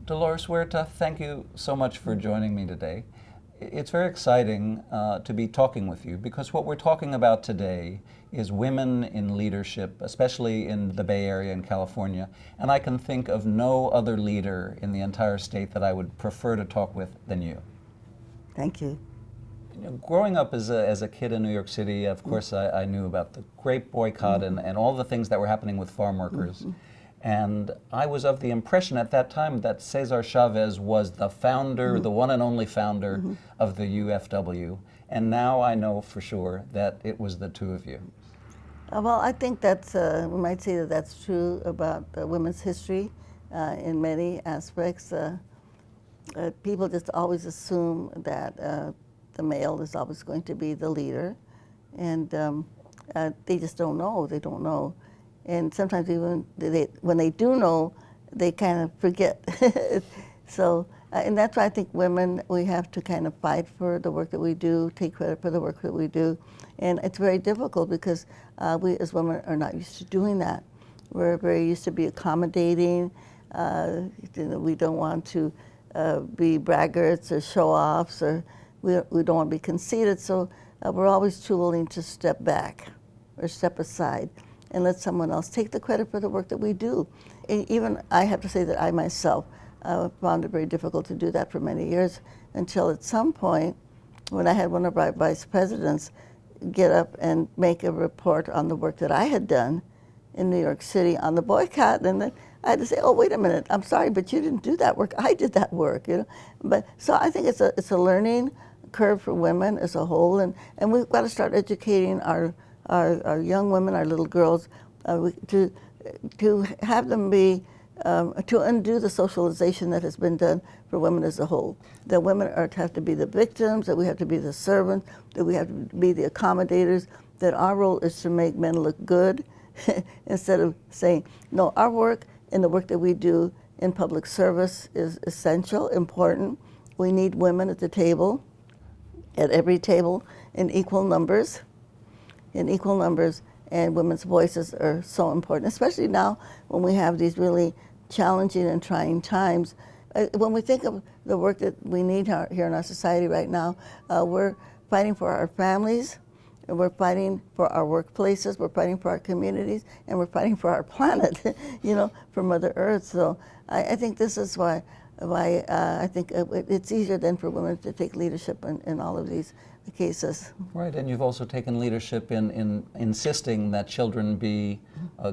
Dolores Huerta, thank you so much for joining me today. It's very exciting to be talking with you because what we're talking about today is women in leadership, especially in the Bay Area in California. And I can think of no other leader in the entire state that I would prefer to talk with than you. Thank you. Growing up as a kid in New York City, of course, I knew about the grape boycott and all the things that were happening with farm workers. And I was of the impression at that time that Cesar Chavez was the founder, the one and only founder of the UFW. And now I know for sure that it was the two of you. Well, I think that's, we might say that that's true about women's history in many aspects. People just always assume that the male is always going to be the leader. And they just don't know. They don't know. And sometimes even when they do know, they kind of forget. So, and that's why I think women, we have to kind of fight for the work that we do, take credit for the work that we do. And it's very difficult because we as women are not used to doing that. We're very used to be accommodating. We don't want to be braggarts or show-offs, or we don't want to be conceited. So we're always too willing to step back or step aside and let someone else take the credit for the work that we do. And even I have to say that I myself found it very difficult to do that for many years until at some point when I had one of our vice presidents get up and make a report on the work that I had done in New York City on the boycott, and then I had to say, oh, wait a minute, I'm sorry, but you didn't do that work. I did that work, you know. But so I think it's a learning curve for women as a whole, and we've got to start educating our young women, our little girls, to have them be, to undo the socialization that has been done for women as a whole. That women have to be the victims, that we have to be the servants, that we have to be the accommodators, that our role is to make men look good instead of saying, no, our work and the work that we do in public service is essential, important. We need women at the table, at every table, in equal numbers. And women's voices are so important, especially now when we have these really challenging and trying times. When we think of the work that we need here in our society right now, we're fighting for our families, and we're fighting for our workplaces, we're fighting for our communities, and we're fighting for our planet, you know, for Mother Earth. So I think this is why I think it's easier then for women to take leadership in all of these cases. Right, and you've also taken leadership in insisting that children be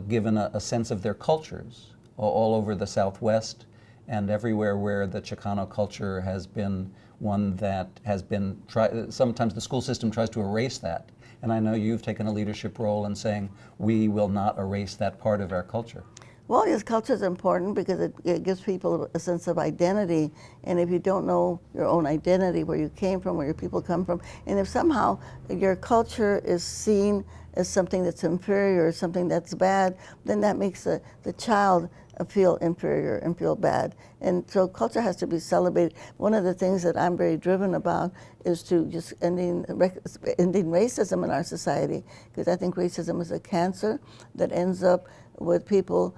given a sense of their cultures all over the Southwest and everywhere where the Chicano culture has been one that has been, sometimes the school system tries to erase that. And I know you've taken a leadership role in saying we will not erase that part of our culture. Well, yes, culture is important because it gives people a sense of identity. And if you don't know your own identity, where you came from, where your people come from, and if somehow your culture is seen as something that's inferior, something that's bad, then that makes the child feel inferior and feel bad. And so culture has to be celebrated. One of the things that I'm very driven about is to just ending racism in our society, because I think racism is a cancer that ends up with people,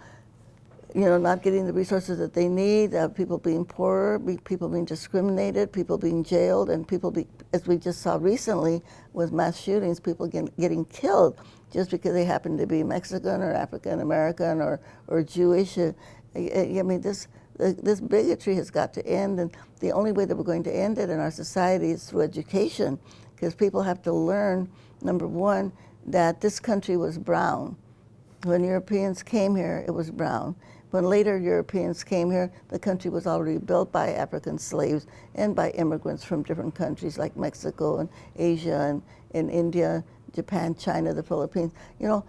you know, not getting the resources that they need, people being poorer, people being discriminated, people being jailed, and as we just saw recently with mass shootings, people getting killed just because they happen to be Mexican or African American or Jewish. I mean, this bigotry has got to end, and the only way that we're going to end it in our society is through education, because people have to learn, number one, that this country was brown. When Europeans came here, it was brown. When later Europeans came here, the country was already built by African slaves and by immigrants from different countries like Mexico and Asia and India, Japan, China, the Philippines. You know,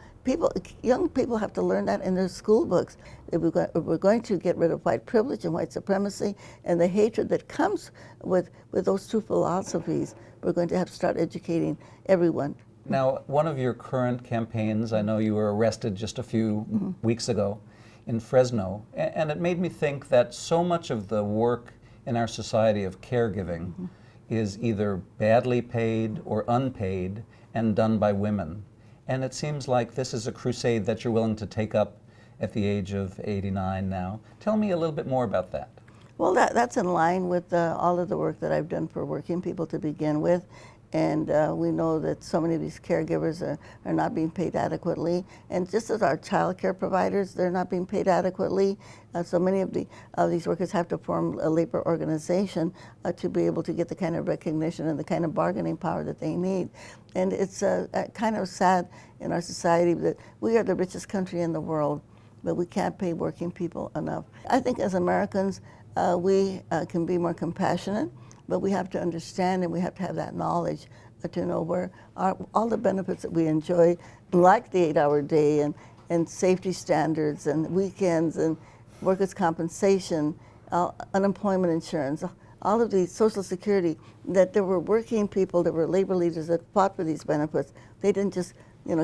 young people have to learn that in their school books. If we're going to get rid of white privilege and white supremacy and the hatred that comes with those two philosophies, we're going to have to start educating everyone. Now, one of your current campaigns, I know you were arrested just a few weeks ago in Fresno, and it made me think that so much of the work in our society of caregiving is either badly paid or unpaid and done by women. And it seems like this is a crusade that you're willing to take up at the age of 89 now. Tell me a little bit more about that. Well, that's in line with all of the work that I've done for working people to begin with. And we know that so many of these caregivers are not being paid adequately. And just as our child care providers, they're not being paid adequately. So many of these workers have to form a labor organization to be able to get the kind of recognition and the kind of bargaining power that they need. And it's kind of sad in our society that we are the richest country in the world, but we can't pay working people enough. I think as Americans, we can be more compassionate, but we have to understand and we have to have that knowledge to know where all the benefits that we enjoy, like the 8-hour day and safety standards and weekends and workers' compensation, unemployment insurance, all of these, Social Security, that there were working people, that were labor leaders that fought for these benefits. They didn't just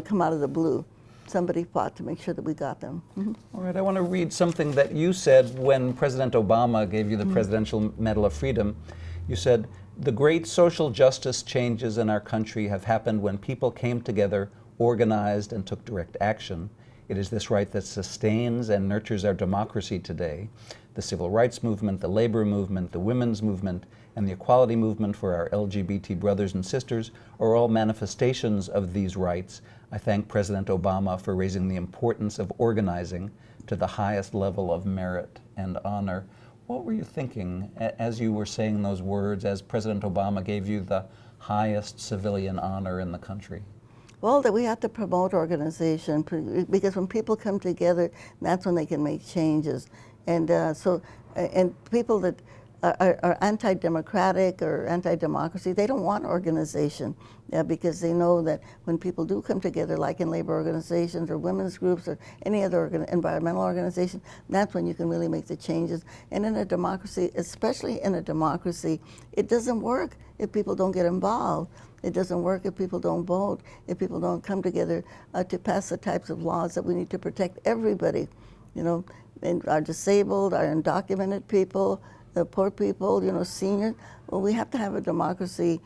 come out of the blue. Somebody fought to make sure that we got them. Mm-hmm. All right, I want to read something that you said when President Obama gave you the Presidential Medal of Freedom. You said, "The great social justice changes in our country have happened when people came together, organized, and took direct action. It is this right that sustains and nurtures our democracy today. The civil rights movement, the labor movement, the women's movement, and the equality movement for our LGBT brothers and sisters are all manifestations of these rights. I thank President Obama for raising the importance of organizing to the highest level of merit and honor." What were you thinking as you were saying those words, as President Obama gave you the highest civilian honor in the country? Well, that we have to promote organization, because when people come together, that's when they can make changes. And and people that are anti-democratic or anti-democracy, they don't want organization, because they know that when people do come together, like in labor organizations or women's groups or any other environmental organization, that's when you can really make the changes. And in a democracy, especially in a democracy, it doesn't work if people don't get involved. It doesn't work if people don't vote, if people don't come together to pass the types of laws that we need to protect everybody, and our disabled, our undocumented people, the poor people, seniors. Well, we have to have a democracy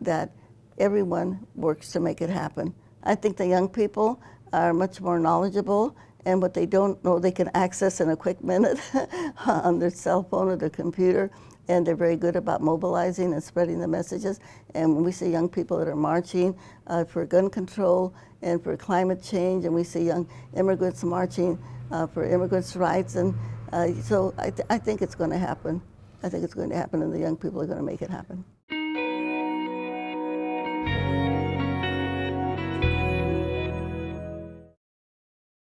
that everyone works to make it happen. I think the young people are much more knowledgeable, and what they don't know they can access in a quick minute on their cell phone or their computer, and they're very good about mobilizing and spreading the messages. And when we see young people that are marching for gun control and for climate change, and we see young immigrants marching for immigrants' rights, and so I think it's going to happen. I think it's going to happen, and the young people are going to make it happen.